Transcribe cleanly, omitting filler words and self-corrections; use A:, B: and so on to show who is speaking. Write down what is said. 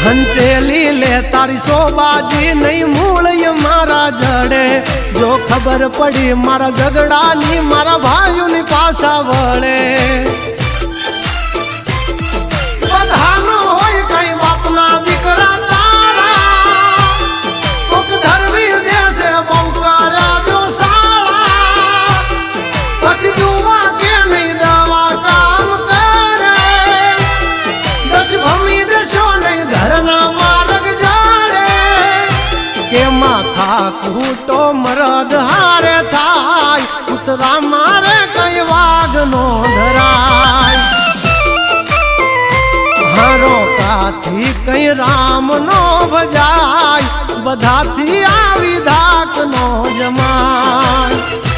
A: હંચેલી લે તારી સોબાજી નહીં મૂળ મારા જડે જો ખબર પડી મારા ઝઘડાની મારા ભાઈઓની પાછા વળે બધાનો હોય કઈ બાપના દીકરા તારા કોક ધરવી દેશે બહુ કર્યા જો સાળા પછી દુવા કે નહીં દવા કામ કરે દસ ભમી દેશો નહીં ઘરના માર્ગ જાડે કે માથા કૂટો મરદ હારે થાય ઉતરા મારે કઈ વાઘ નો ધરાય હારો કાથી કઈ રામ નો ભજાય બધાથી આવી ધાક નો જમાય